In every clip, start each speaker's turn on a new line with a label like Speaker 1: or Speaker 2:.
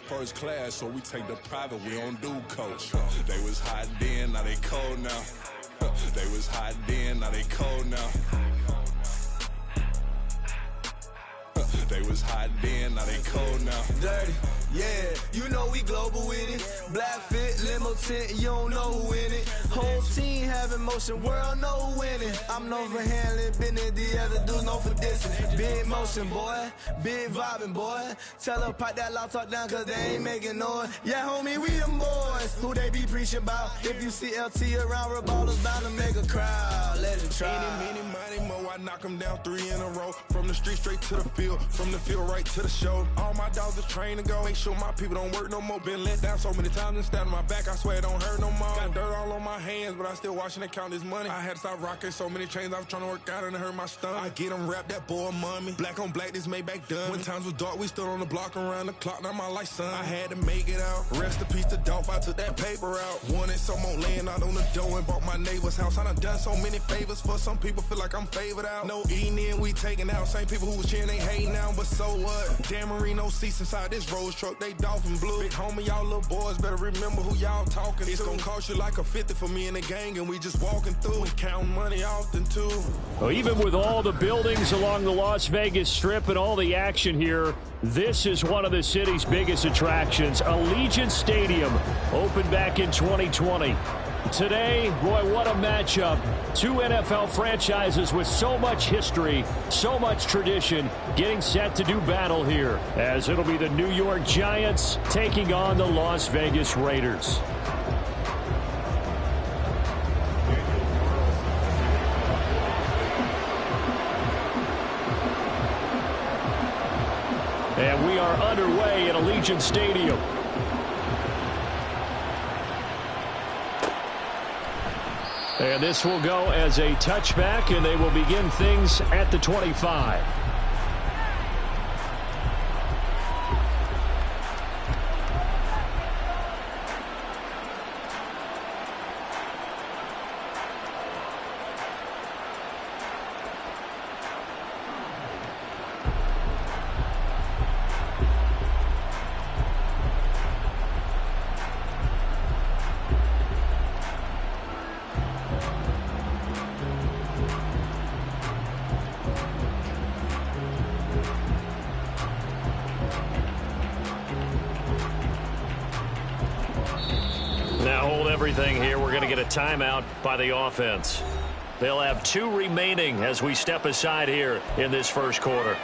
Speaker 1: first class, so we take the private, we don't do coach. They was hot then, now they cold now. They was hot then, now they cold now. They was hot then, now they cold now.
Speaker 2: Dirty, yeah, you know we global with it. Black fit, limo tint, you don't know who in it. Whole team having motion, world know who winning. I'm known for handling business, the other dudes known for dissing. Big motion, boy, big vibing, boy. Tell her pipe that loud talk down, cause they ain't making noise. Yeah, homie, we them boys, who they be preaching about. If you see LT around, Reballers bound to make a crowd. Let it try.
Speaker 1: Any, money, mo, I knock them down 3 in a row. From the street straight to the field, from the field right to the show. All my dogs are trained to go. Make sure my people don't work no more. Been let down so many times and stabbed on my back. I swear it don't hurt no more. Got dirt all on my hands, but I still watching and count this money. I had to stop rocking so many chains. I was trying to work out and it hurt my stomach. I get them rap, that boy mommy. Black on black, this Maybach done. When times was dark, we stood on the block around the clock. Now my life, son. I had to make it out. Rest in peace to Dolph. I took that paper out. Wanted some more laying out on the dough and bought my neighbor's house. I done so many favors for some people. Feel like I'm favored out. No eating in, we taking out. Same people who was cheering, they hating now, but so what? Dan Marino seats inside this Rolls truck, they dolphin blue. Big homie, y'all little boys better remember who y'all talking to. It's gonna cost you like a 50 for me and the gang, and we just walking through and counting money often too.
Speaker 3: Well, even with all the buildings along the Las Vegas Strip and all the action here, this is one of the city's biggest attractions. Allegiant Stadium opened back in 2020. Today, boy, what a matchup. 2 NFL franchises with so much history, so much tradition, getting set to do battle here, as it'll be the New York Giants taking on the Las Vegas Raiders. And we are underway at Allegiant Stadium. And this will go as a touchback, and they will begin things at the 25. Everything here. We're going to get a timeout by the offense. They'll have 2 remaining as we step aside here in this first quarter.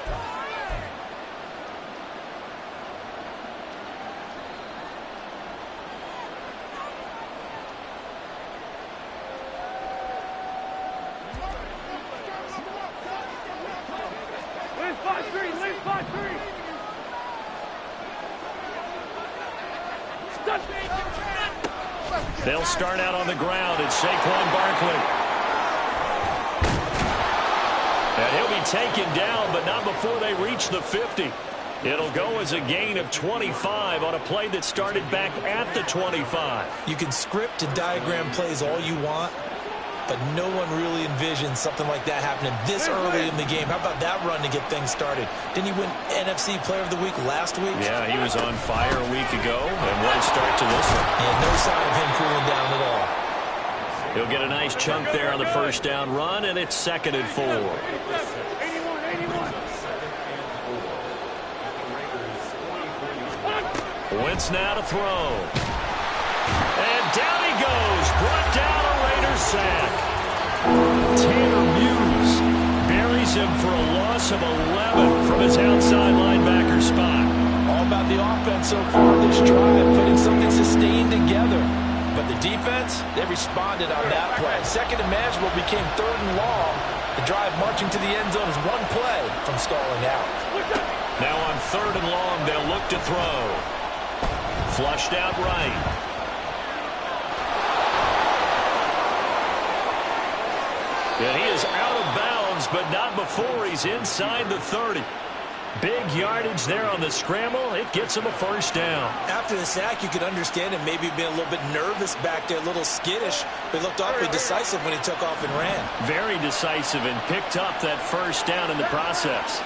Speaker 3: They'll start out on the ground. It's Saquon Barkley. And he'll be taken down, but not before they reach the 50. It'll go as a gain of 25 on a play that started back at the 25.
Speaker 4: You can script and diagram plays all you want, but no one really envisions something like that happening this early in the game. How about that run to get things started? Didn't he win NFC Player of the Week last week?
Speaker 3: Yeah, he was on fire a week ago, and what a start to this one.
Speaker 4: Yeah, no sign of him cooling down at all.
Speaker 3: He'll get a nice chunk there on the first down run, and it's 2nd and 4. Wentz now to throw. And down he goes. Brought down a Raiders sack. Tanner Muse buries him for a loss of 11 from his outside linebacker spot.
Speaker 4: All about the offense so far this drive, putting something sustained together. But the defense, they responded on that play. Second and manageable became 3rd and long. The drive marching to the end zone is 1 play from stalling out.
Speaker 3: Now on 3rd and long, they'll look to throw. Flushed out right. And he is out of bounds, but not before he's inside the 30. Big yardage there on the scramble. It gets him a first down.
Speaker 4: After the sack, you could understand him maybe being a little bit nervous back there, a little skittish, but looked awfully decisive when he took off and ran.
Speaker 3: Very decisive and picked up that first down in the process.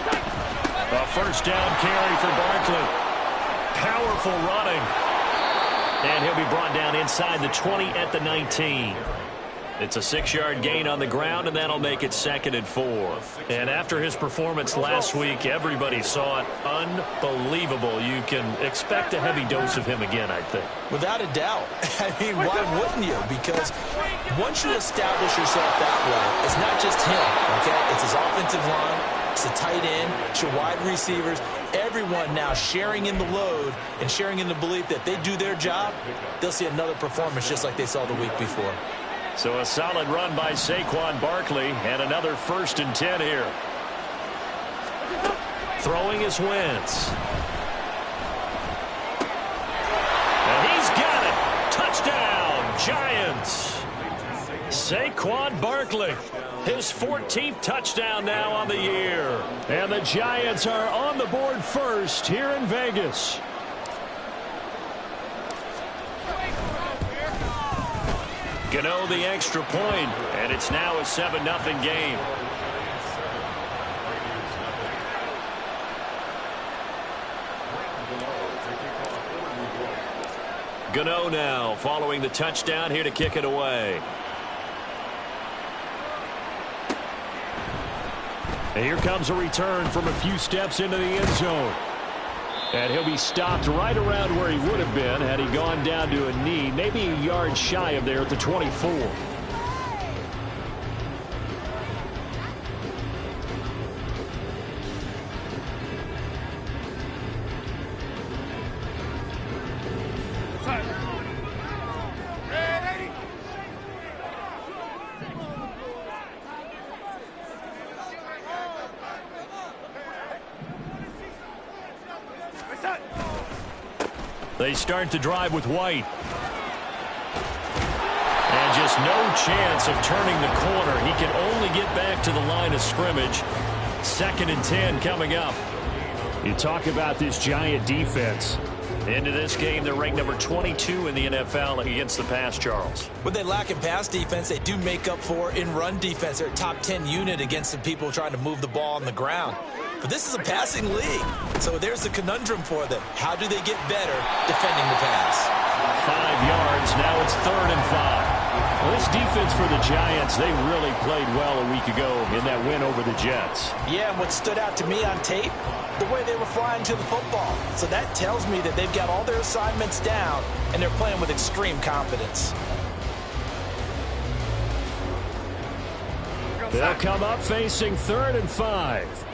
Speaker 3: A first down carry for Barkley. Powerful running. And he'll be brought down inside the 20 at the 19. It's a 6-yard gain on the ground, and that'll make it 2nd and 4. And after his performance last week, everybody saw it. Unbelievable. You can expect a heavy dose of him again, I think.
Speaker 4: Without a doubt. I mean, why wouldn't you? Because once you establish yourself that way, it's not just him, okay? It's his offensive line, it's the tight end, it's your wide receivers, everyone now sharing in the load and sharing in the belief that they do their job, they'll see another performance just like they saw the week before.
Speaker 3: So a solid run by Saquon Barkley, and another 1st and 10 here. Throwing is Wentz. And he's got it. Touchdown, Giants. Saquon Barkley, his 14th touchdown now on the year. And the Giants are on the board first here in Vegas. Gano the extra point, and it's now a 7-0 game. Gano now following the touchdown here to kick it away. And here comes a return from a few steps into the end zone. And he'll be stopped right around where he would have been had he gone down to a knee, maybe a yard shy of there at the 24. They start to drive with White. And just no chance of turning the corner. He can only get back to the line of scrimmage. 2nd and 10 coming up. You talk about this Giant defense. Into this game, they're ranked number 22 in the NFL against the pass, Charles.
Speaker 4: When they lack in pass defense, they do make up for in run defense. They're a top 10 unit against some people trying to move the ball on the ground. But this is a passing league, so there's the conundrum for them. How do they get better defending the pass?
Speaker 3: 5 yards, now it's 3rd and 5. Well, this defense for the Giants, they really played well a week ago in that win over the Jets.
Speaker 4: Yeah, and what stood out to me on tape, the way they were flying to the football. So that tells me that they've got all their assignments down, and they're playing with extreme confidence.
Speaker 3: They'll come up facing 3rd and 5.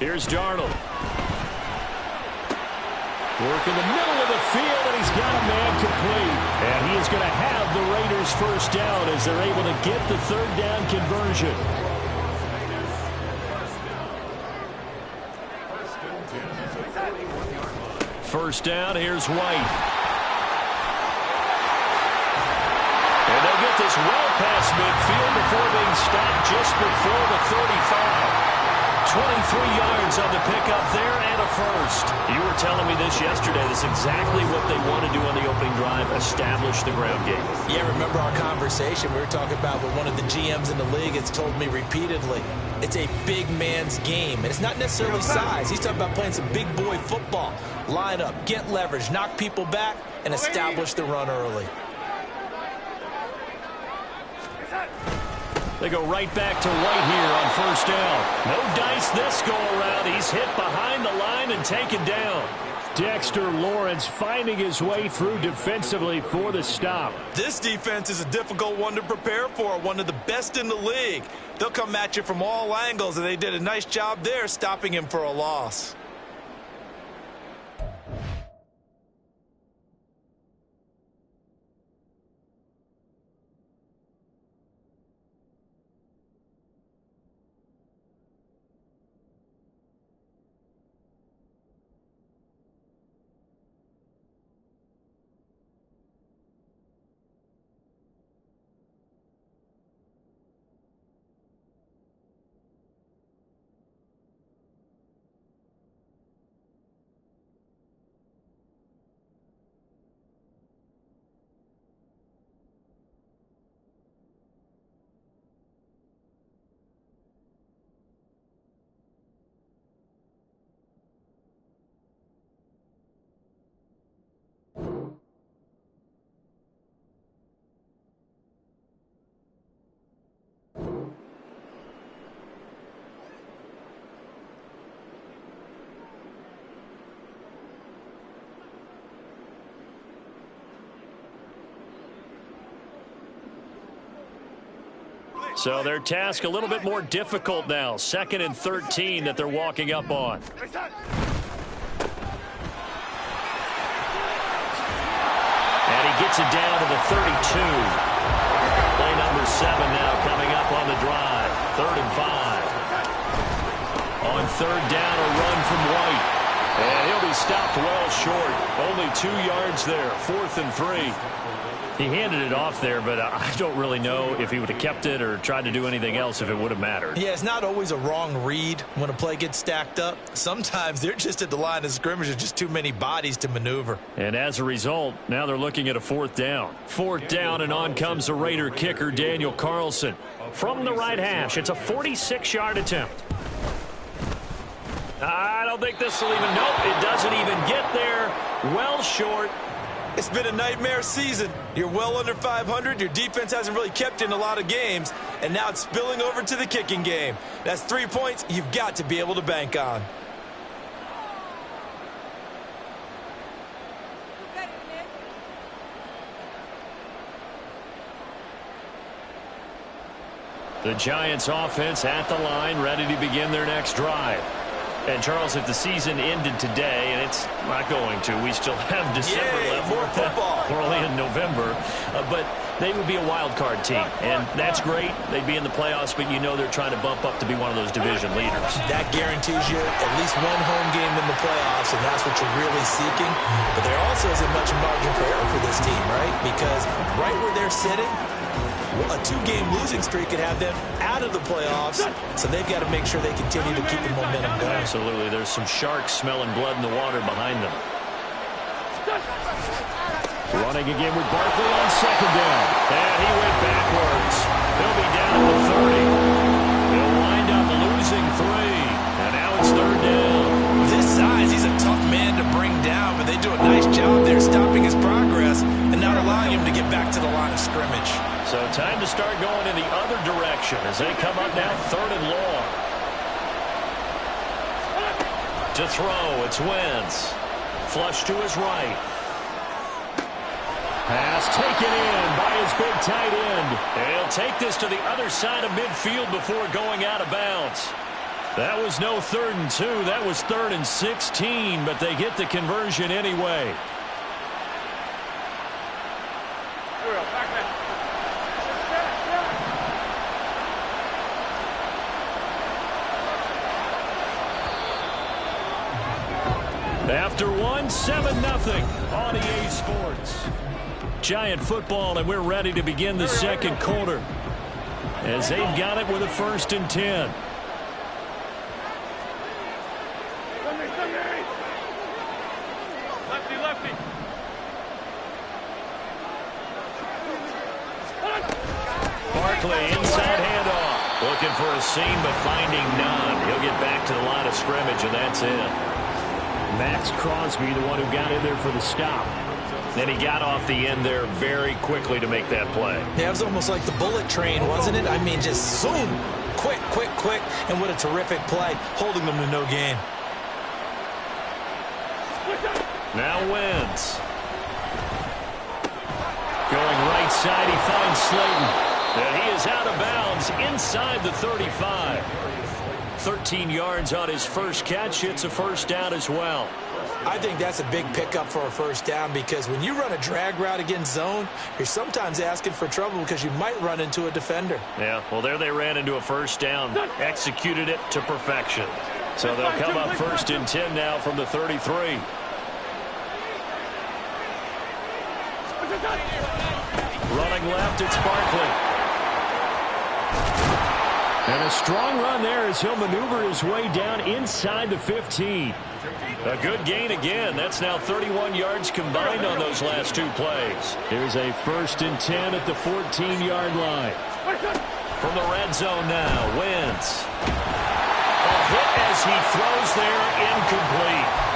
Speaker 3: Here's Darnold. Working the middle of the field, and he's got a man complete. And he is going to have the Raiders first down as they're able to get the 3rd down conversion. First down, here's White. And they'll get this well past midfield before being stopped just before the 35. 23 yards on the pickup there and a first. You were telling me this yesterday. This is exactly what they want to do on the opening drive, establish the ground game.
Speaker 4: Yeah, remember our conversation we were talking about with one of the GMs in the league. It's told me repeatedly, it's a big man's game. And it's not necessarily size. He's talking about playing some big boy football. Line up, get leverage, knock people back, and establish the run early.
Speaker 3: They go right back to White here on first down. No dice this go-around. He's hit behind the line and taken down. Dexter Lawrence finding his way through defensively for the stop.
Speaker 4: This defense is a difficult one to prepare for, one of the best in the league. They'll come at you from all angles, and they did a nice job there stopping him for a loss.
Speaker 3: So their task a little bit more difficult now. 2nd and 13 that they're walking up on. And he gets it down to the 32. Play number 7 now coming up on the drive. 3rd and 5. On 3rd down, a run from White. And he'll be stopped well short. Only 2 yards there. 4th and 3. He handed it off there, but I don't really know if he would have kept it or tried to do anything else if it would have mattered.
Speaker 4: Yeah, it's not always a wrong read when a play gets stacked up. Sometimes they're just at the line of scrimmage. There's just too many bodies to maneuver.
Speaker 3: And as a result, now they're looking at a 4th down. 4th down, and on comes the Raider kicker, Daniel Carlson. From the right hash, it's a 46-yard attempt. I don't think this will even, nope, it doesn't even get there. Well short.
Speaker 4: It's been a nightmare season. You're well under 500. Your defense hasn't really kept you in a lot of games, and now it's spilling over to the kicking game. That's 3 points you've got to be able to bank on.
Speaker 3: The Giants offense at the line, ready to begin their next drive. And, Charles, if the season ended today, and it's not going to, we still have December left.
Speaker 4: More football.
Speaker 3: We're only in November. But they would be a wild card team, and that's great. They'd be in the playoffs, but you know they're trying to bump up to be one of those division leaders.
Speaker 4: That guarantees you at least one home game in the playoffs, and that's what you're really seeking. But there also isn't much margin for error for this team, right? Because right where they're sitting, a 2-game losing streak could have them out of the playoffs, so they've got to make sure they continue to keep the momentum going.
Speaker 3: Absolutely. There's some sharks smelling blood in the water behind them. Running again with Barkley on 2nd down. And he went backwards. He'll be down at the 30. He'll wind up losing 3. And now it's 3rd down.
Speaker 4: This size, he's a tough man to bring down, but they do a nice job there stopping his progress and not allowing him to get back to the line of scrimmage.
Speaker 3: So time to start going in the other direction as they come up now 3rd and long. To throw, it's Wentz. Flush to his right. Pass taken in by his big tight end. And he'll take this to the other side of midfield before going out of bounds. That was no 3rd and 2. That was 3rd and 16, but they get the conversion anyway. After 1, 7-0 on EA Sports. Giant football, and we're ready to begin the 2nd quarter as they've got it with a 1st and 10.
Speaker 1: Lefty.
Speaker 3: Barkley, inside handoff. Looking for a seam, but finding none. He'll get back to the line of scrimmage, and that's it. Max Crosby, the one who got in there for the stop. Then he got off the end there very quickly to make that play.
Speaker 4: Yeah, it was almost like the bullet train, wasn't it? I mean, just zoom. Quick. And what a terrific play, holding them to no gain.
Speaker 3: Now Wentz. Going right side, he finds Slayton. And he is out of bounds inside the 35. 13 yards on his first catch. It's a 1st down as well.
Speaker 4: I think that's a big pickup for a 1st down because when you run a drag route against zone, you're sometimes asking for trouble because you might run into a defender.
Speaker 3: Yeah, well, there they ran into a 1st down, executed it to perfection. So they'll come up 1st and 10 now from the 33. Running left, it's Barkley. And a strong run there as he'll maneuver his way down inside the 15. A good gain again. That's now 31 yards combined on those last 2 plays. Here's a 1st and 10 at the 14-yard line. From the red zone now, Wentz. A hit as he throws there, incomplete.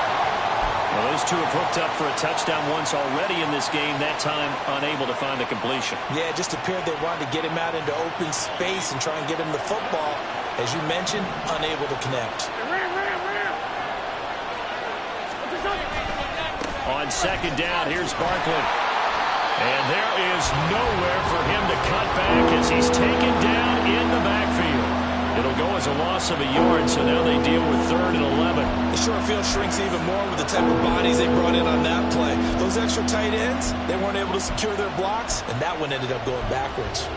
Speaker 3: Well, those two have hooked up for a touchdown once already in this game, that time unable to find the completion.
Speaker 4: Yeah, it just appeared they wanted to get him out into open space and try and get him the football. As you mentioned, unable to connect.
Speaker 3: On 2nd down, here's Barkley. And there is nowhere for him to cut back as he's taken down in the backfield. It'll go as a loss of a yard, so now they deal with 3rd and 11.
Speaker 4: The short field shrinks even more with the type of bodies they brought in on that play. Those extra tight ends, they weren't able to secure their blocks, and that one ended up going backwards.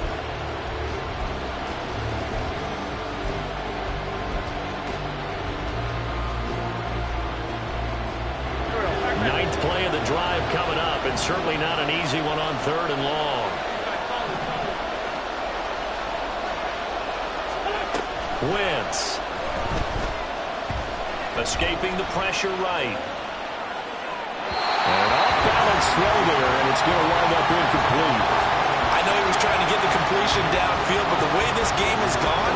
Speaker 3: Ninth play of the drive coming up, and certainly not an easy one on 3rd and long. Wentz. Escaping the pressure right. An off-balance throw there, and it's going to wind up incomplete.
Speaker 4: I know he was trying to get the completion downfield, but the way this game has gone,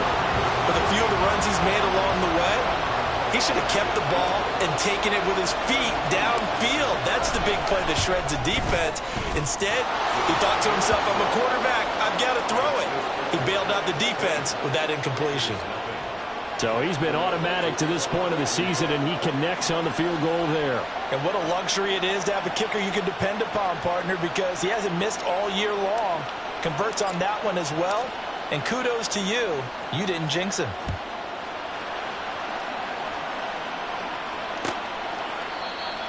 Speaker 4: with a few of the runs he's made along the way, he should have kept the ball and taken it with his feet downfield. That's the big play that shreds the defense. Instead, he thought to himself, I'm a quarterback, I've got to throw it. He bailed out the defense with that incompletion.
Speaker 3: So he's been automatic to this point of the season, and he connects on the field goal there.
Speaker 4: And what a luxury it is to have a kicker you can depend upon, partner, because he hasn't missed all year long. Converts on that one as well. And kudos to you. You didn't jinx him.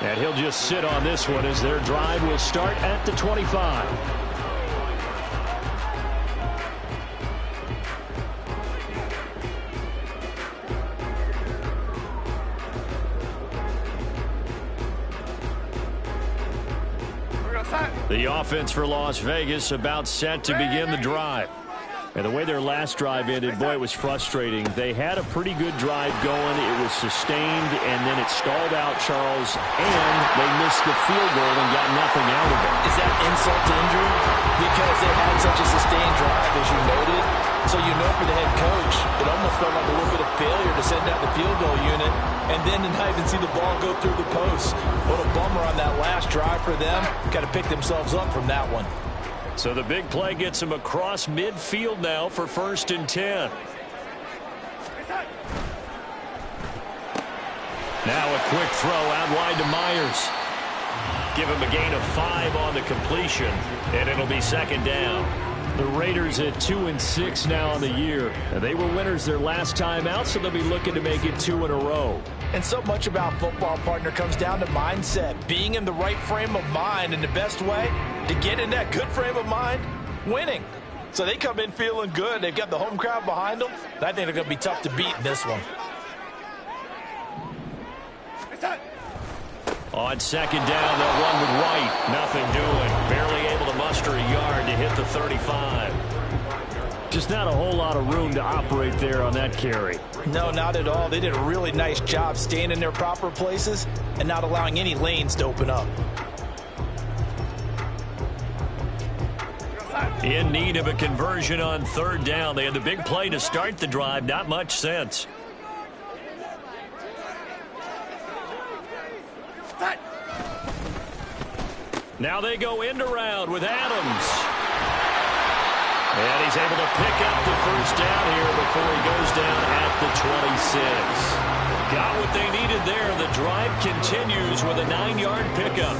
Speaker 3: And he'll just sit on this one as their drive will start at the 25. The offense for Las Vegas about set to begin the drive. And the way their last drive ended, boy, it was frustrating. They had a pretty good drive going. It was sustained, and then it stalled out, Charles, and they missed the field goal and got nothing out of it.
Speaker 4: Is that insult to injury? Because they had such a sustained drive, as you noted. So you know for the head coach, it almost felt like a little bit of failure to send out the field goal unit and then to not even see the ball go through the post. What a bummer on that last drive for them. Got to pick themselves up from that one.
Speaker 3: So the big play gets them across midfield now for 1st and 10. Now a quick throw out wide to Myers. Give him a gain of 5 on the completion, and it'll be 2nd down. The Raiders at 2-6 now on the year. And they were winners their last time out, so they'll be looking to make it 2 in a row.
Speaker 4: And so much about football, partner, comes down to mindset. Being in the right frame of mind, and the best way to get in that good frame of mind, winning. So they come in feeling good. They've got the home crowd behind them. And I think they're going to be tough to beat in this one.
Speaker 3: On 2nd down, they'll run with White. Nothing doing. Barely able to muster a yard to hit the 35. Just not a whole lot of room to operate there on that carry.
Speaker 4: No, not at all. They did a really nice job staying in their proper places and not allowing any lanes to open up.
Speaker 3: In need of a conversion on 3rd down. They had the big play to start the drive. Not much sense. Now they go end around with Adams. And he's able to pick up the 1st down here before he goes down at the 26. Got what they needed there. The drive continues with a 9-yard pickup.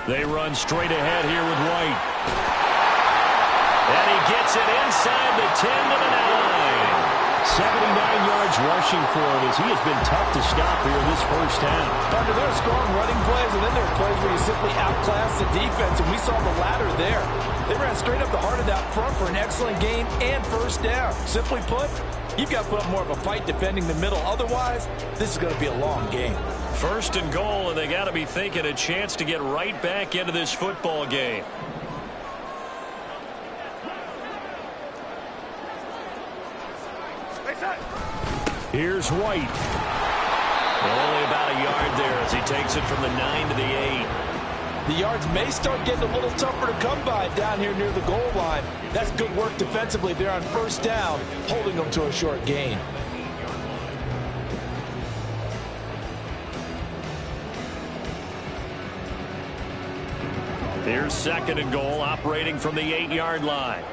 Speaker 3: They run straight ahead here with White. And he gets it inside the 10 to the 9. 79 yards rushing for him as he has been tough to stop here this 1st half.
Speaker 4: Under there are strong running plays, and then there are plays where you simply outclass the defense, and we saw the latter there. They ran straight up the heart of that front for an excellent gain and 1st down. Simply put, you've got to put up more of a fight defending the middle. Otherwise, this is going to be a long game.
Speaker 3: 1st and goal, and they got to be thinking a chance to get right back into this football game. Here's White. Only about a yard there as he takes it from the 9 to the 8.
Speaker 4: The yards may start getting a little tougher to come by down here near the goal line. That's good work defensively there on 1st down, holding them to a short gain.
Speaker 3: Here's 2nd and goal, operating from the 8-yard line.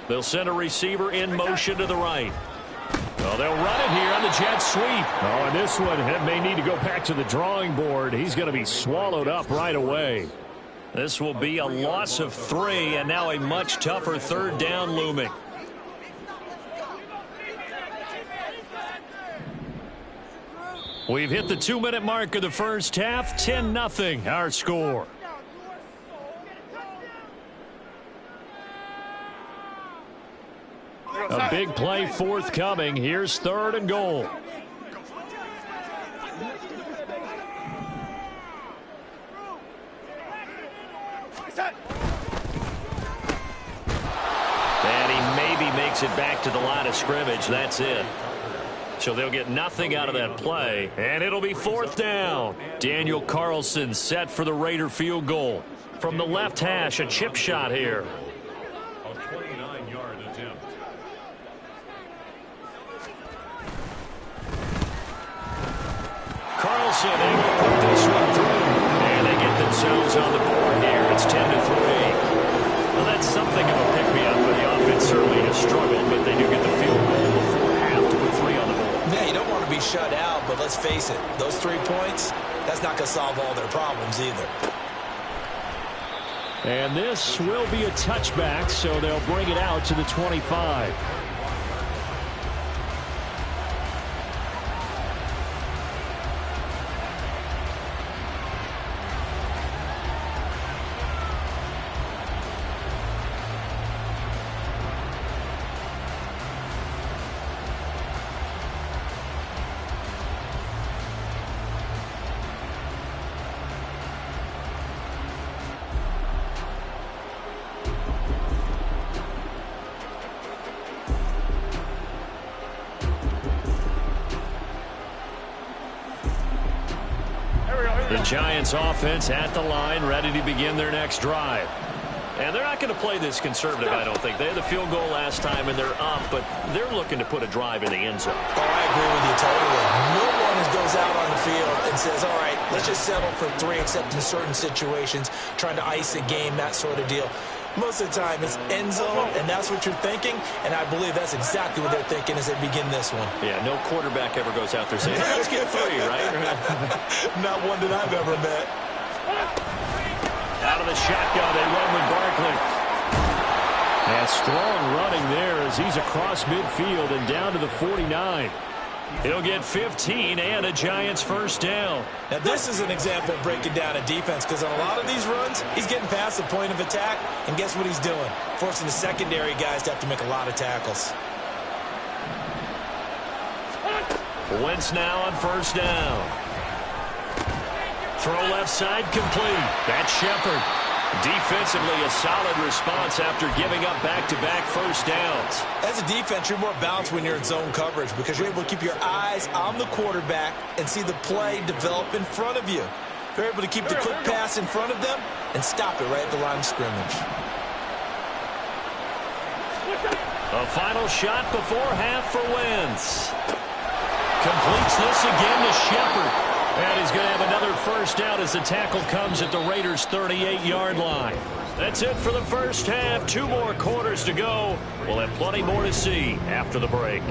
Speaker 3: They'll send a receiver in motion to the right. Well, they'll run it here on the jet sweep. Oh, and this one may need to go back to the drawing board. He's going to be swallowed up right away. This will be a loss of 3, and now a much tougher third down looming. We've hit the 2-minute mark of the first half. 10-0 our score. A big play forthcoming. Here's 3rd and goal. And he maybe makes it back to the line of scrimmage. That's it. So they'll get nothing out of that play, and it'll be 4th down. Daniel Carlson set for the Raider field goal. From the left hash, a chip shot here.
Speaker 5: A 29-yard attempt.
Speaker 3: Carlson able to put this one through, and they get themselves on the board here. It's 10-3. Well, that's something of a pick-me-up, but the offense certainly has struggled, but they do get the field goal before half to put 3 on the board.
Speaker 4: Yeah, you don't want to be shut out, but let's face it, those 3 points, that's not going to solve all their problems either.
Speaker 3: And this will be a touchback, so they'll bring it out to the 25. The Giants offense at the line, ready to begin their next drive. And they're not going to play this conservative, I don't think. They had the field goal last time, and they're up, but they're looking to put a drive in the end zone.
Speaker 4: Oh, I agree with you totally. No one goes out on the field and says, all right, let's just settle for 3, except in certain situations, trying to ice a game, that sort of deal. Most of the time, it's end zone, and that's what you're thinking, and I believe that's exactly what they're thinking as they begin this one.
Speaker 3: Yeah, no quarterback ever goes out there saying, hey, let's get 3, right?
Speaker 4: Not one that I've ever met.
Speaker 3: Out of the shotgun, they run with Barkley. And strong running there as he's across midfield and down to the 49. He'll get 15 and a Giants first down.
Speaker 4: Now, this is an example of breaking down a defense, because on a lot of these runs, he's getting past the point of attack, and guess what he's doing? Forcing the secondary guys to have to make a lot of tackles.
Speaker 3: Wentz now on first down. Throw left side complete. That's Shepard. Defensively, a solid response after giving up back-to-back first downs.
Speaker 4: As a defense, you're more balanced when you're in zone coverage because you're able to keep your eyes on the quarterback and see the play develop in front of you. You're able to keep the quick pass in front of them and stop it right at the line of scrimmage.
Speaker 3: A final shot before half for Wentz. Completes this again to Shepard. And he's going to have another first down as the tackle comes at the Raiders' 38-yard line. That's it for the first half. 2 more quarters to go. We'll have plenty more to see after the break.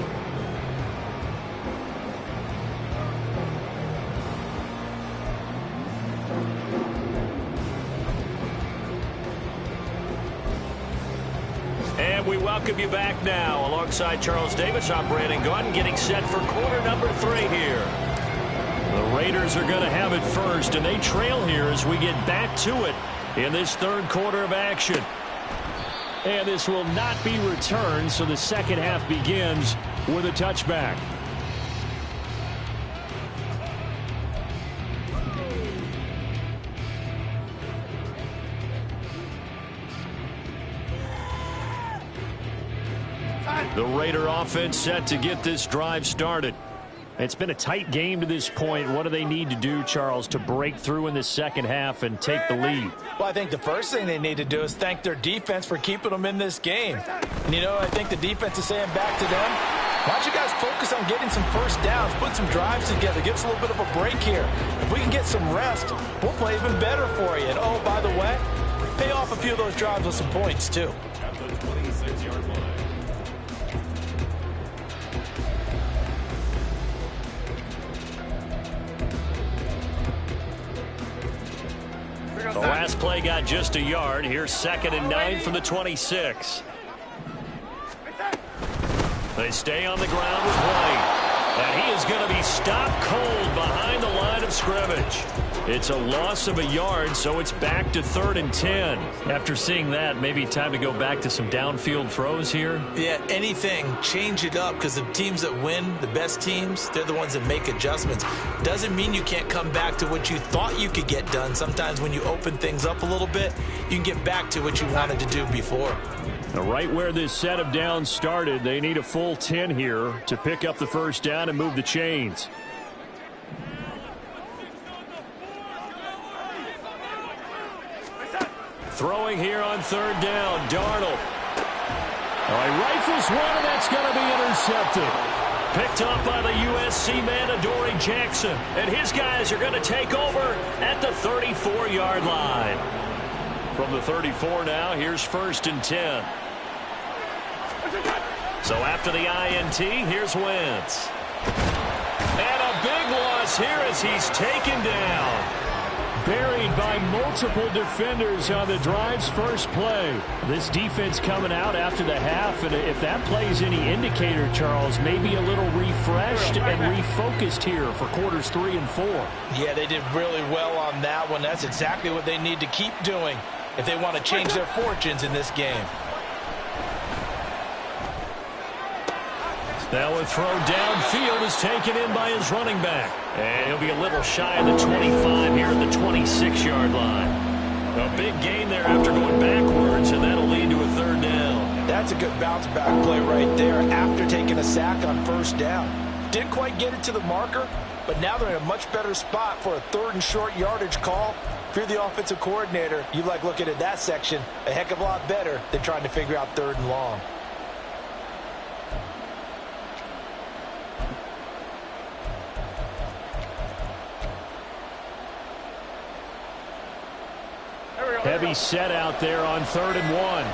Speaker 3: And we welcome you back now. Alongside Charles Davis, I'm Brandon Gordon, getting set for quarter number 3 here. The Raiders are going to have it first, and they trail here as we get back to it in this third quarter of action. And this will not be returned, so the second half begins with a touchback. The Raider offense set to get this drive started. It's been a tight game to this point. What do they need to do, Charles, to break through in the second half and take the lead?
Speaker 4: Well, I think the first thing they need to do is thank their defense for keeping them in this game. And, you know, I think the defense is saying back to them, why don't you guys focus on getting some first downs, put some drives together, give us a little bit of a break here. If we can get some rest, we'll play even better for you. And, oh, by the way, pay off a few of those drives with some points, too.
Speaker 5: At the 27. 6-yard line.
Speaker 3: The last play got just a yard. Here's 2nd and 9 from the 26. They stay on the ground with White. And he is going to be stopped cold behind the line of scrimmage. It's a loss of a yard, so it's back to 3rd and 10. After seeing that, maybe time to go back to some downfield throws here.
Speaker 4: Yeah, anything. Change it up, because the teams that win, the best teams, they're the ones that make adjustments. Doesn't mean you can't come back to what you thought you could get done. Sometimes when you open things up a little bit, you can get back to what you wanted to do before.
Speaker 3: Now, right where this set of downs started, they need a full 10 here to pick up the first down and move the chains. Throwing here on 3rd down, Darnold. He rifles one, and that's going to be intercepted. Picked up by the USC man, Adoree Jackson. And his guys are going to take over at the 34-yard line. From the 34 now, here's 1st and 10. So after the INT, here's Wentz. And a big loss here as he's taken down. Buried by multiple defenders on the drive's first play. This defense coming out after the half, and if that plays any indicator, Charles, maybe a little refreshed and refocused here for quarters 3 and 4.
Speaker 4: Yeah, they did really well on that one. That's exactly what they need to keep doing if they want to change their fortunes in this game.
Speaker 3: Now a throw downfield is taken in by his running back. And he'll be a little shy of the 25 here at the 26-yard line. A big gain there after going backwards, and that'll lead to a 3rd down.
Speaker 4: That's a good bounce-back play right there after taking a sack on 1st down. Didn't quite get it to the marker, but now they're in a much better spot for a 3rd and short yardage call. If you're the offensive coordinator, you like looking at that section a heck of a lot better than trying to figure out 3rd and long.
Speaker 3: Heavy set out there on 3rd and 1.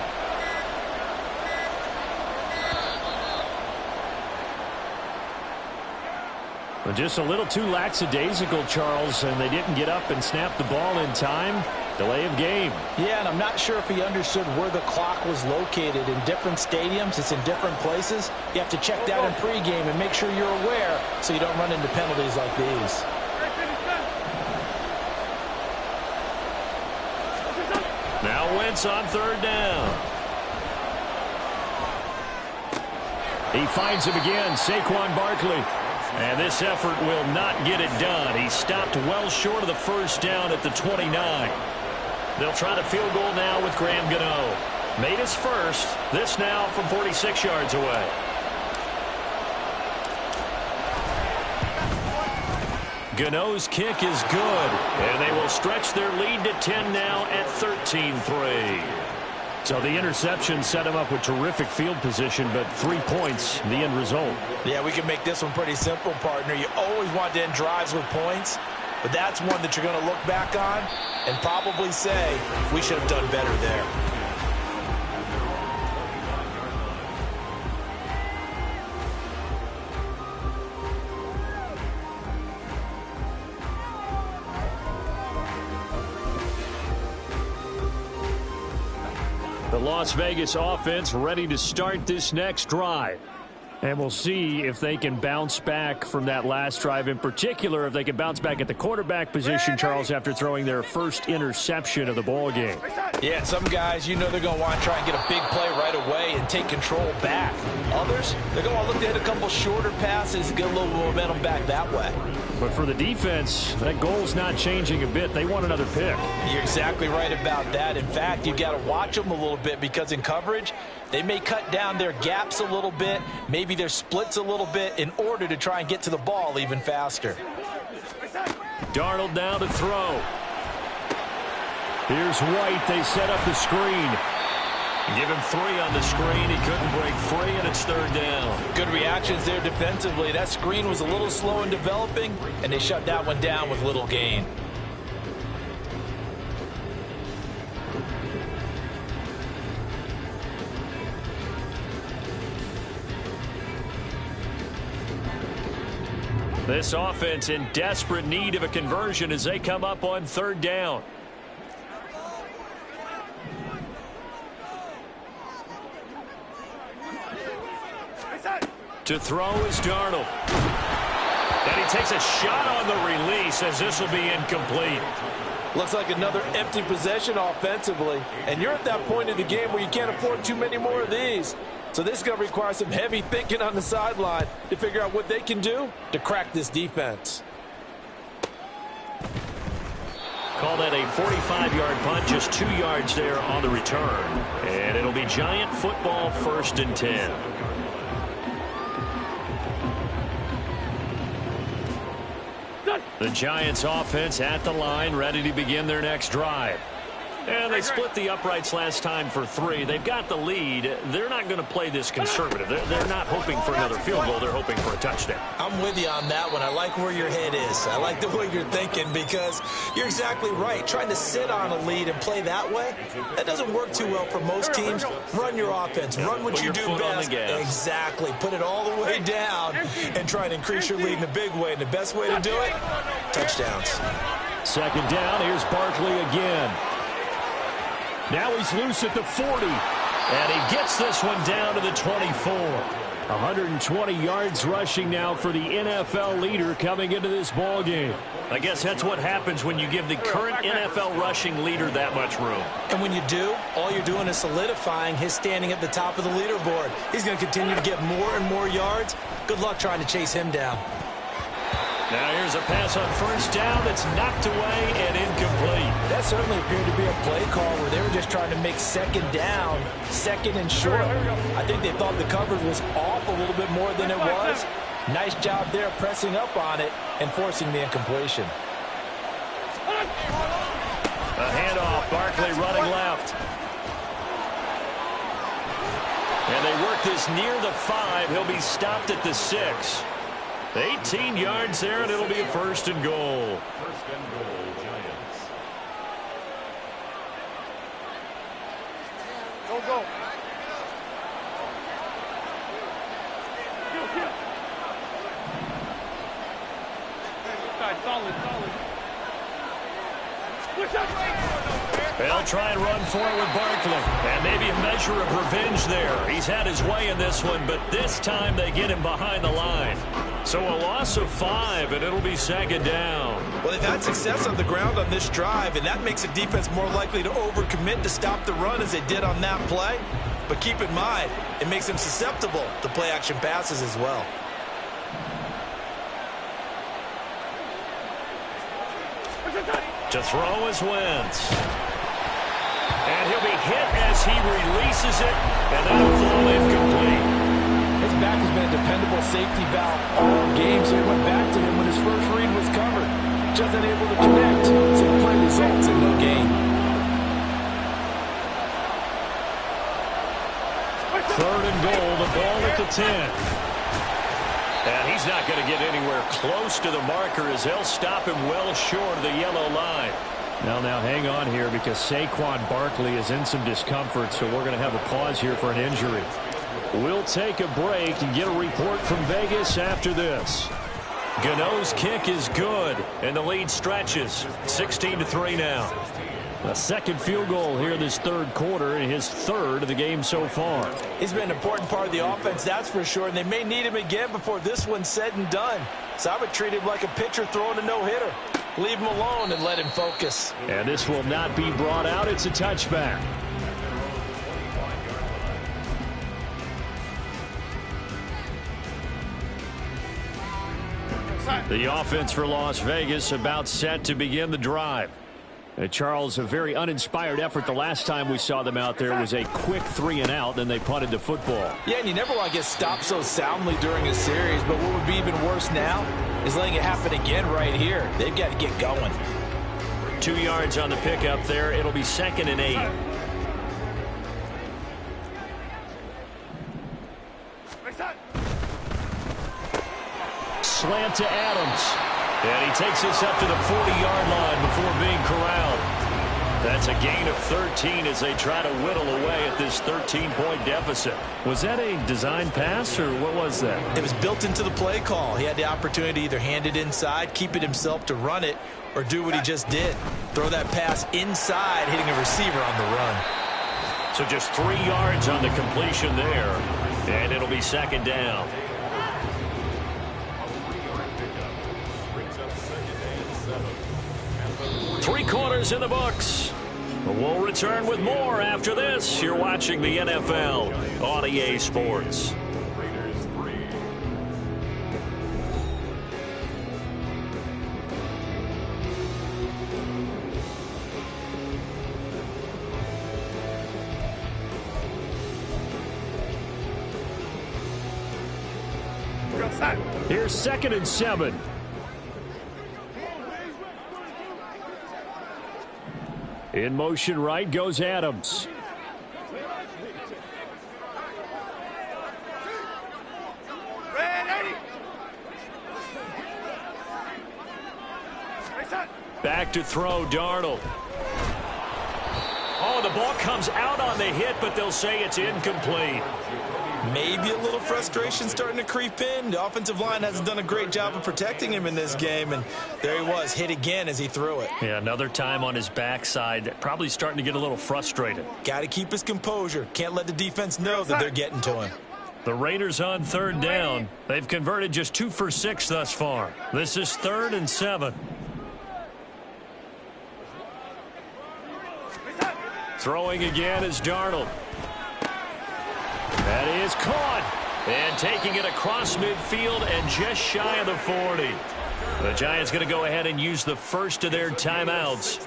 Speaker 3: But just a little too lackadaisical, Charles, and they didn't get up and snap the ball in time. Delay of game.
Speaker 4: Yeah, and I'm not sure if he understood where the clock was located. In different stadiums, it's in different places. You have to check that in pregame and make sure you're aware so you don't run into penalties like these.
Speaker 3: Now Wentz on 3rd down. He finds him again, Saquon Barkley. And this effort will not get it done. He stopped well short of the 1st down at the 29. They'll try the field goal now with Graham Gano. Made his first. This now from 46 yards away. Gano's kick is good, and they will stretch their lead to 10 now at 13-3. So the interception set him up with terrific field position, but 3 points, the end result.
Speaker 4: Yeah, we can make this one pretty simple, partner. You always want to end drives with points, but that's one that you're going to look back on and probably say, we should have done better there.
Speaker 3: The Las Vegas offense ready to start this next drive. And we'll see if they can bounce back from that last drive. In particular, if they can bounce back at the quarterback position, Charles, after throwing their first interception of the ball game.
Speaker 4: Yeah, some guys, you know they're going to want to try and get a big play right away and take control back. Others, they're going to want to look to hit a couple shorter passes and get a little momentum back that way.
Speaker 3: But for the defense, that goal's not changing a bit. They want another pick.
Speaker 4: You're exactly right about that. In fact, you've got to watch them a little bit because in coverage, they may cut down their gaps a little bit, maybe their splits a little bit in order to try and get to the ball even faster.
Speaker 3: Darnold now to throw. Here's White. They set up the screen. Give him 3 on the screen. He couldn't break free, and it's 3rd down.
Speaker 4: Good reactions there defensively. That screen was a little slow in developing, and they shut that one down with little gain.
Speaker 3: This offense in desperate need of a conversion as they come up on third down. To throw is Darnold. And he takes a shot on the release as this will be incomplete.
Speaker 4: Looks like another empty possession offensively. And you're at that point in the game where you can't afford too many more of these. So this is going to require some heavy thinking on the sideline to figure out what they can do to crack this defense.
Speaker 3: Call that a 45-yard punt, just 2 yards there on the return. And it'll be Giant football, 1st and 10. The Giants offense at the line, ready to begin their next drive. And they split the uprights last time for 3. They've got the lead. They're not going to play this conservative. They're not hoping for another field goal. They're hoping for a touchdown.
Speaker 6: I'm with you on that one. I like where your head is. I like the way you're thinking because you're exactly right. Trying to sit on a lead and play that way, that doesn't work too well for most teams. Run your offense. Run what you do best. Exactly. Put it all the way down and try and increase your lead in a big way. And the best way to do it, touchdowns.
Speaker 3: 2nd down. Here's Barkley again. Now he's loose at the 40, and he gets this one down to the 24. 120 yards rushing now for the NFL leader coming into this ball game. I guess that's what happens when you give the current NFL rushing leader that much room.
Speaker 6: And when you do, all you're doing is solidifying his standing at the top of the leaderboard. He's going to continue to get more and more yards. Good luck trying to chase him down.
Speaker 3: Now here's a pass on 1st down that's knocked away and incomplete.
Speaker 4: That certainly appeared to be a play call where they were just trying to make 2nd down, 2nd and short. I think they thought the coverage was off a little bit more than it was. Nice job there pressing up on it and forcing the incompletion.
Speaker 3: A handoff, Barkley running left. And they work this near the 5. He'll be stopped at the 6. 18 yards there, and it'll be a 1st and goal.
Speaker 5: 1st and goal, Giants.
Speaker 7: Go. Solid.
Speaker 3: They'll try and run forward with Barkley. And maybe a measure of revenge there. He's had his way in this one, but this time they get him behind the line. So a loss of 5, and it'll be 2nd down.
Speaker 6: Well, they've had success on the ground on this drive, and that makes the defense more likely to overcommit to stop the run as they did on that play. But keep in mind, it makes them susceptible to play-action passes as well.
Speaker 3: To throw is Wentz. And he'll be hit as he releases it, and that'll fall incomplete.
Speaker 4: His back has been a dependable safety valve all game, so he went back to him when his first read was covered. Just unable to connect, so the play results in no gain.
Speaker 3: 3rd and goal, the ball at the 10. And he's not going to get anywhere close to the marker as they'll stop him well short of the yellow line. Now hang on here because Saquon Barkley is in some discomfort, so we're going to have a pause here for an injury. We'll take a break and get a report from Vegas after this. Gano's kick is good, and the lead stretches. 16-3 now. A 2nd field goal here this 3rd quarter, and his 3rd of the game so far.
Speaker 6: He's been an important part of the offense, that's for sure, and they may need him again before this one's said and done. So I would treat him like a pitcher throwing a no-hitter. Leave him alone and let him focus.
Speaker 3: And this will not be brought out. It's a touchback. The offense for Las Vegas about set to begin the drive. Charles, a very uninspired effort the last time we saw them out there was a quick 3 and out, then they punted the football.
Speaker 4: Yeah, and you never want to get stopped so soundly during a series, but what would be even worse now is letting it happen again right here. They've got to get going.
Speaker 3: 2 yards on the pickup there. It'll be 2nd and 8. Slant to Adams. And he takes this up to the 40-yard line before being corralled. That's a gain of 13 as they try to whittle away at this 13-point deficit. Was that a design pass, or what was that?
Speaker 6: It was built into the play call. He had the opportunity to either hand it inside, keep it himself to run it, or do what he just did. Throw that pass inside, hitting a receiver on the run.
Speaker 3: So just 3 yards on the completion there, and it'll be second down. Three quarters in the books. We'll return with more after this. You're watching the NFL on EA Sports. Here's 2nd and 7. In motion right goes Adams. Back to throw, Darnold. Oh, the ball comes out on the hit, but they'll say it's incomplete.
Speaker 6: Maybe a little frustration starting to creep in. The offensive line hasn't done a great job of protecting him in this game, and there he was, hit again as he threw it.
Speaker 3: Yeah, another time on his backside, probably starting to get a little frustrated.
Speaker 6: Got to keep his composure. Can't let the defense know that they're getting to him.
Speaker 3: The Raiders on 3rd down. They've converted just 2 for 6 thus far. This is 3rd and 7. Throwing again is Darnold. That is caught. And taking it across midfield and just shy of the 40. The Giants going to go ahead and use the first of their timeouts.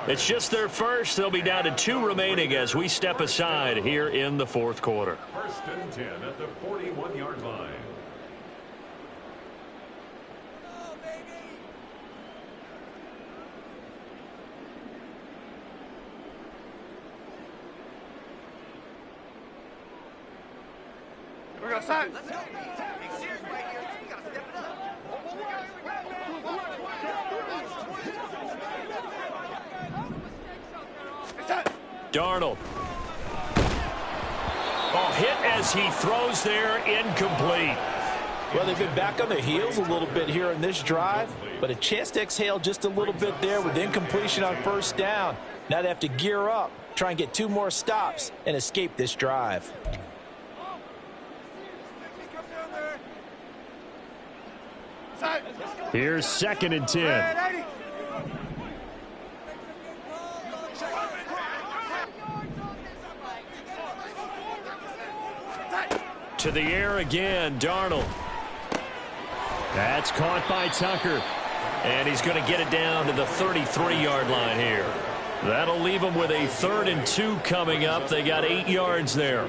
Speaker 3: It's just their first. They'll be down to 2 remaining as we step aside here in the 4th quarter.
Speaker 5: 1st and 10 at the 41-yard line.
Speaker 7: We're going to start.
Speaker 3: Darnold. Oh, hit as he throws there, incomplete.
Speaker 4: Well, they've been back on their heels a little bit here in this drive, but a chance to exhale just a little bit there with incompletion on 1st down. Now they have to gear up, try and get 2 more stops, and escape this drive.
Speaker 3: Here's 2nd and 10. To the air again, Darnold. That's caught by Tucker. And he's going to get it down to the 33-yard line here. That'll leave them with a 3rd and 2 coming up. They got 8 yards there.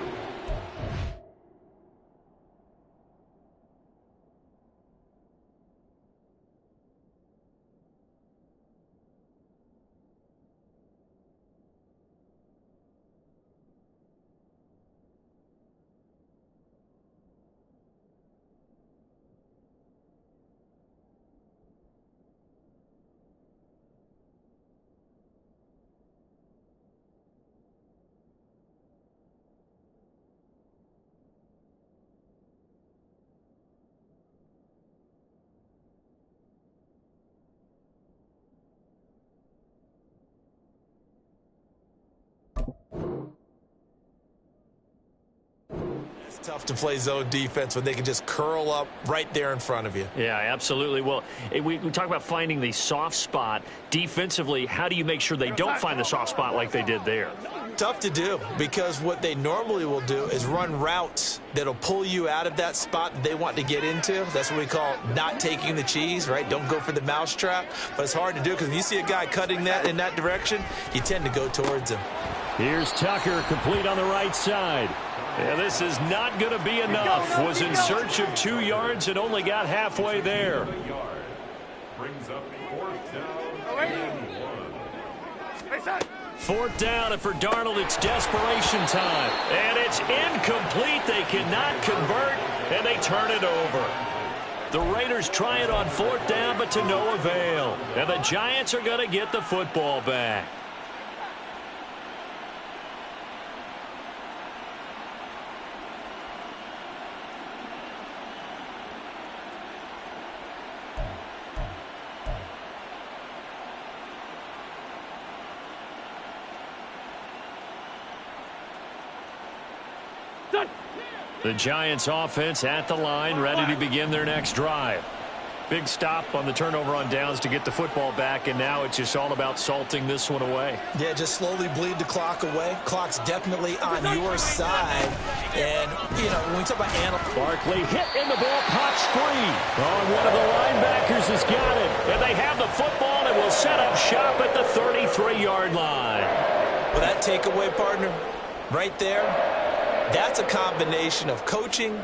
Speaker 6: It's tough to play zone defense when they can just curl up right there in front of you.
Speaker 3: Yeah, absolutely. Well, we talk about finding the soft spot. Defensively, how do you make sure they don't find the soft spot like they did there?
Speaker 6: Tough to do, because what they normally will do is run routes that'll pull you out of that spot that they want to get into. That's what we call not taking the cheese, right? Don't go for the mousetrap. But it's hard to do because when you see a guy cutting that in that direction, you tend to go towards him.
Speaker 3: Here's Tucker, complete on the right side. And this is not going to be enough. Was in search of 2 yards and only got halfway there.
Speaker 5: Brings up 4th down and 1.
Speaker 3: 4th down, and for Darnold, it's desperation time. And it's incomplete. They cannot convert, and they turn it over. The Raiders try it on 4th down, but to no avail. And the Giants are going to get the football back. The Giants offense at the line, ready to begin their next drive. Big stop on the turnover on downs to get the football back, and now it's just all about salting this one away.
Speaker 6: Yeah, just slowly bleed the clock away. Clock's definitely on your side. And, you know, when we talk about
Speaker 3: Barkley hit and the ball pops free. Oh, one of the linebackers has got it. And they have the football and will set up shop at the 33-yard line.
Speaker 6: Well, that takeaway, partner, right there, that's a combination of coaching,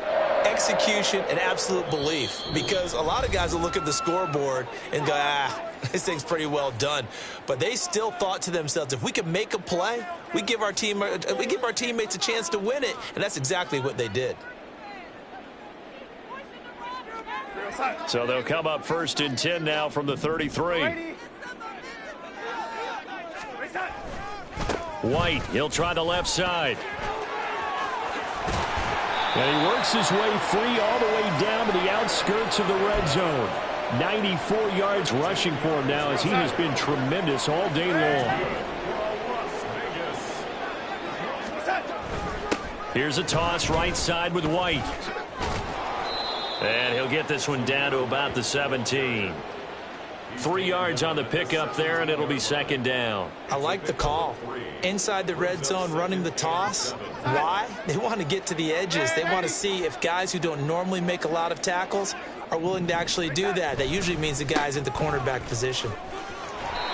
Speaker 6: execution, and absolute belief. Because a lot of guys will look at the scoreboard and go, this thing's pretty well done. But they still thought to themselves, if we can make a play, we give our teammates a chance to win it. And that's exactly what they did.
Speaker 3: So they'll come up 1st and 10 now from the 33. White, he'll try the left side. And he works his way free all the way down to the outskirts of the red zone. 94 yards rushing for him now as he has been tremendous all day long. Here's a toss right side with White. And he'll get this one down to about the 17. 3 yards on the pickup there, and it'll be 2nd down.
Speaker 6: I like the call. Inside the red zone, running the toss. Why? They want to get to the edges. They want to see if guys who don't normally make a lot of tackles are willing to actually do that. That usually means the guy's in the cornerback position.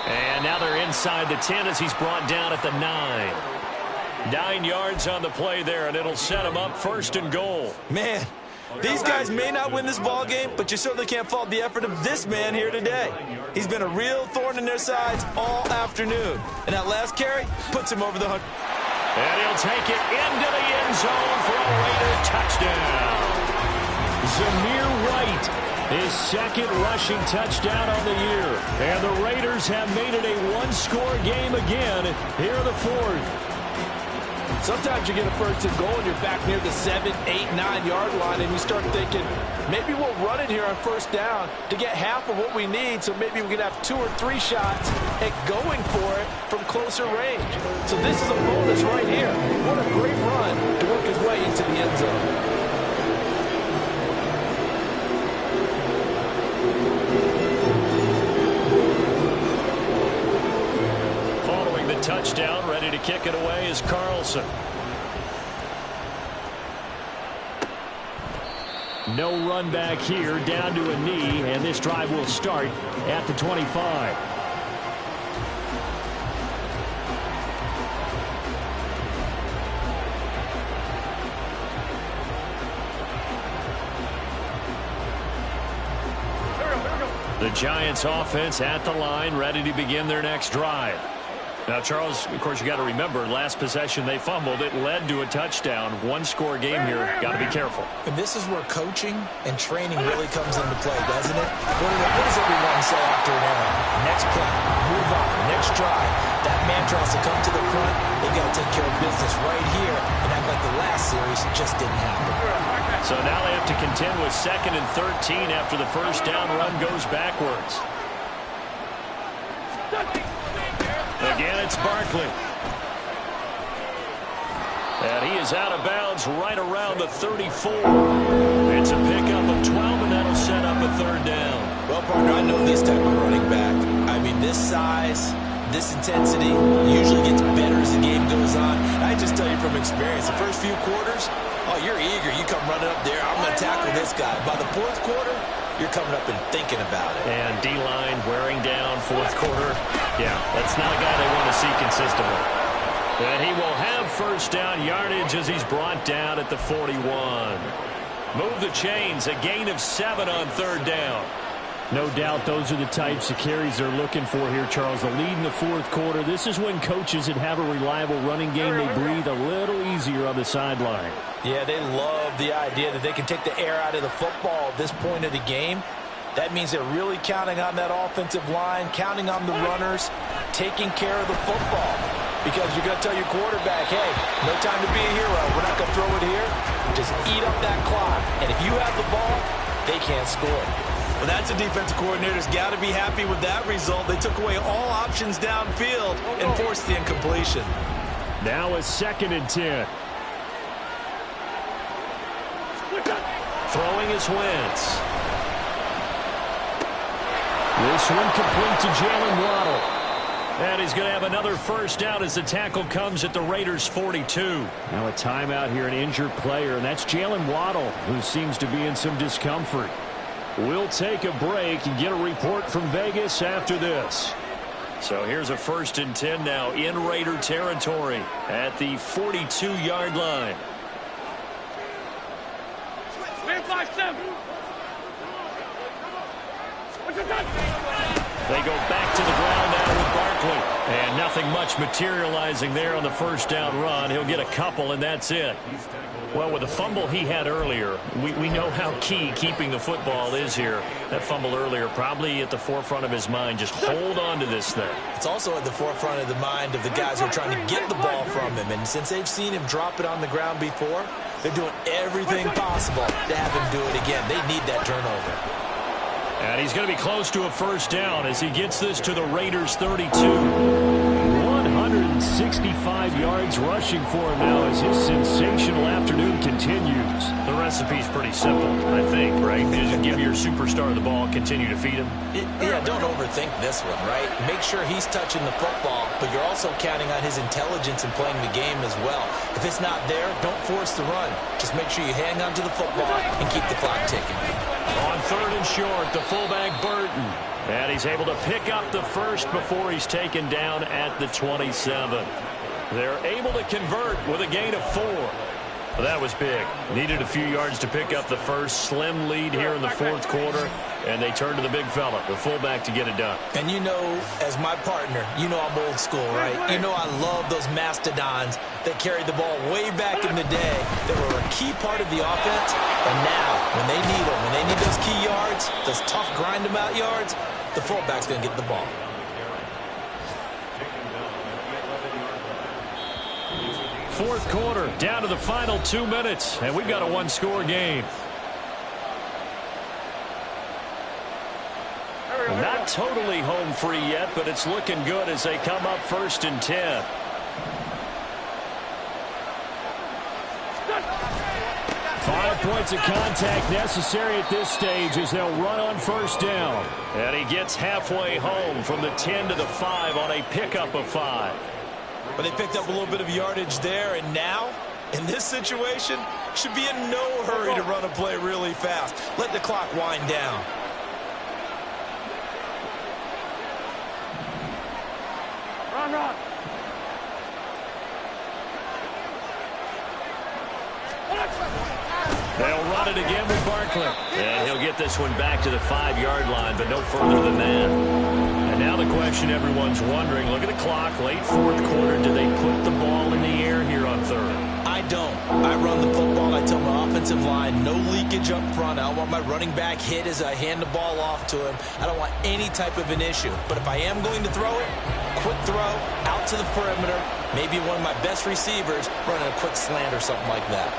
Speaker 3: And now they're inside the 10 as he's brought down at the 9. 9 yards on the play there, and it'll set him up 1st and goal.
Speaker 6: Man, these guys may not win this ball game, but you certainly can't fault the effort of this man here today. He's been a real thorn in their sides all afternoon. And that last carry puts him over the 100.
Speaker 3: And he'll take it into the end zone for a Raider touchdown. Zamir White, his 2nd rushing touchdown on the year. And the Raiders have made it a one-score game again here in the 4th.
Speaker 4: Sometimes you get a 1st and goal and you're back near the 7, 8, 9-yard line, and you start thinking, maybe we'll run it here on 1st down to get half of what we need, so maybe we can have 2 or 3 shots at going for it from closer range. So this is a bonus right here. What a great run to work his way into the end zone.
Speaker 3: Touchdown, ready to kick it away is Carlson. No run back here, down to a knee, and this drive will start at the 25. The Giants offense at the line, ready to begin their next drive. Now, Charles, of course, you got to remember, last possession they fumbled. It led to a touchdown. One-score game here. Got to be careful.
Speaker 6: And this is where coaching and training really comes into play, doesn't it? What does everyone say after an error? Next play, move on, next drive. That mantra has to come to the front. They got to take care of business right here and act like the last series just didn't happen.
Speaker 3: So now they have to contend with 2nd and 13 after the 1st down run goes backwards. Again, it's Barkley. And he is out of bounds right around the 34. It's a pickup of 12, and that'll set up a 3rd down.
Speaker 6: Well, partner, I know this type of running back. I mean, this size, this intensity usually gets better as the game goes on. I just tell you from experience, the first few quarters, oh, you're eager. You come running up there. I'm going to tackle this guy. By the 4th quarter, you're coming up and thinking about it.
Speaker 3: And D-line wearing down 4th quarter. Yeah, that's not a guy they want to see consistently. And he will have 1st down yardage as he's brought down at the 41. Move the chains, a gain of 7 on 3rd down. No doubt those are the types of carries they're looking for here, Charles. The lead in the 4th quarter. This is when coaches that have a reliable running game, they breathe a little easier on the sideline.
Speaker 4: Yeah, they love the idea that they can take the air out of the football at this point of the game. That means they're really counting on that offensive line, counting on the runners, taking care of the football. Because you're going to tell your quarterback, hey, no time to be a hero. We're not going to throw it here. Just eat up that clock. And if you have the ball, they can't score.
Speaker 6: Well, that's a defensive coordinator's got to be happy with that result. They took away all options downfield and forced the incompletion.
Speaker 3: Now a 2nd and 10. Throwing is Wentz. This one complete to Jalen Waddle. And he's going to have another first down as the tackle comes at the Raiders' 42. Now a timeout here, an injured player, and that's Jalen Waddle, who seems to be in some discomfort. We'll take a break and get a report from Vegas after this. So here's a 1st and 10 now in Raider territory at the 42-yard line. They go back to the ground now with Barkley. And nothing much materializing there on the first down run. He'll get a couple, and that's it. Well, with the fumble he had earlier, we know how key keeping the football is here. That fumble earlier probably at the forefront of his mind. Just hold on to this thing. It's also at the forefront of the mind of the guys who are trying to get the ball from him. And since they've seen him drop it on the ground before, they're doing everything possible to have him do it again. They need that turnover. And he's going to be close to a first down as he gets this to the Raiders' 32. 165 yards rushing for him now as his sensational afternoon continues. The recipe's pretty simple, I think, right? Just give your superstar the ball, continue to feed him. Yeah, don't overthink this one, right? Make sure he's touching the football, but you're also counting on his intelligence in playing the game as well. If it's not there, don't force the run. Just make sure you hang on to the football and keep the clock ticking. On 3rd and short, the fullback Burton. And he's able to pick up the first before he's taken down at the 27. They're able to convert with a gain of 4. Well, that was big. Needed a few yards to pick up the first. Slim lead here in the 4th quarter. And they turn to the big fella, the fullback, to get it done. And you know, as my partner, you know I'm old school, right? You know I love those mastodons that carried the ball way back in the day that were a key part of the offense. And now, when they need them, when they need those key yards, those tough grind-them-out yards, the fullback's going to get the ball. Fourth quarter, down to the final 2 minutes, and we've got a one-score game. Not totally home free yet, but it's looking good as they come up 1st and 10. Five points of contact necessary at this stage as they'll run on first down. And he gets halfway home from the 10 to the 5 on a pickup of 5. But they picked up a little bit of yardage there, and now, in this situation, should be in no hurry to run a play really fast. Let the clock wind down.
Speaker 7: Run.
Speaker 3: They'll run it again with Barkley. And he'll get this one back to the 5-yard line, but no further than that. And now the question everyone's wondering, look at the clock, late 4th quarter. Do they put the ball in the air here on 3rd? I don't. I run the football. I tell my offensive line, no leakage up front. I don't want my running back hit as I hand the ball off to him. I don't want any type of an issue. But if I am going to throw it, quick throw, out to the perimeter, maybe one of my best receivers running a quick slant or something like that.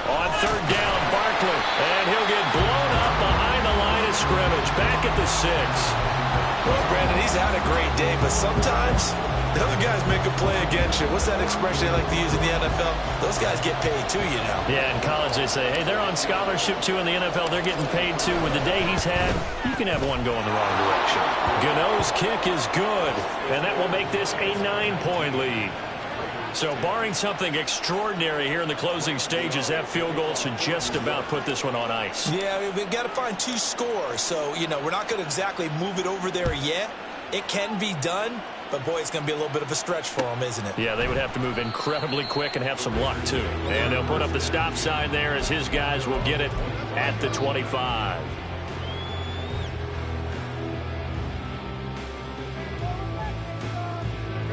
Speaker 3: On 3rd down, Barkley, and he'll get blown up behind the line of scrimmage, back at the 6. Well, Brandon, he's had a great day, but sometimes the other guys make a play against you. What's that expression they like to use in the NFL? Those guys get paid too, you know. Yeah, in college they say, hey, they're on scholarship too. In the NFL, they're getting paid too. With the day he's had, you can have one go in the wrong direction. Gano's kick is good, and that will make this a 9-point lead. So barring something extraordinary here in the closing stages, that field goal should just about put this one on ice. Yeah, we've got to find 2 scores. So, you know, we're not going to exactly move it over there yet. It can be done, but, boy, it's going to be a little bit of a stretch for them, isn't it? Yeah, they would have to move incredibly quick and have some luck, too. And they'll put up the stop sign there as his guys will get it at the 25.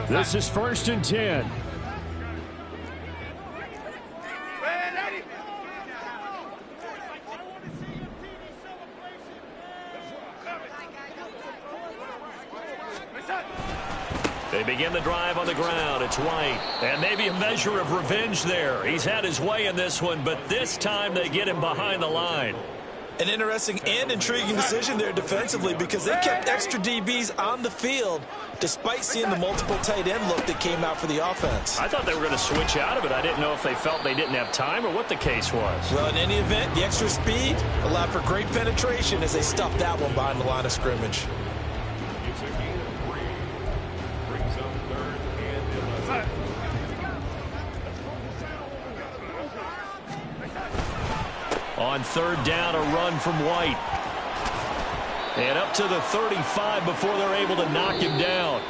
Speaker 3: This is 1st and 10. They begin the drive on the ground. It's White. And maybe a measure of revenge there. He's had his way in this one, but this time they get him behind the line.
Speaker 6: An interesting and intriguing decision there defensively because they kept extra DBs on the field despite seeing the multiple tight end look that came out for the offense.
Speaker 3: I thought they were going to switch out of it. I didn't know if they felt they didn't have time or what the case was.
Speaker 6: Well, in any event, the extra speed allowed for great penetration as they stuffed that one behind the line of scrimmage.
Speaker 5: It's a gain of 3. Brings up 3rd and 11.
Speaker 3: On 3rd down, a run from White. And up to the 35 before they're able to knock him down.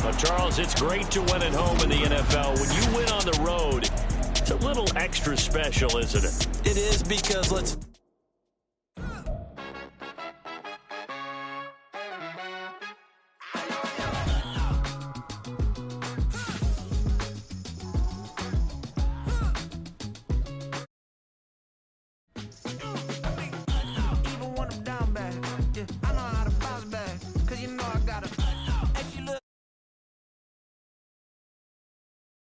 Speaker 3: Well, Charles, it's great to win at home in the NFL. When you win on the road, it's a little extra special, isn't it?
Speaker 6: It is because let's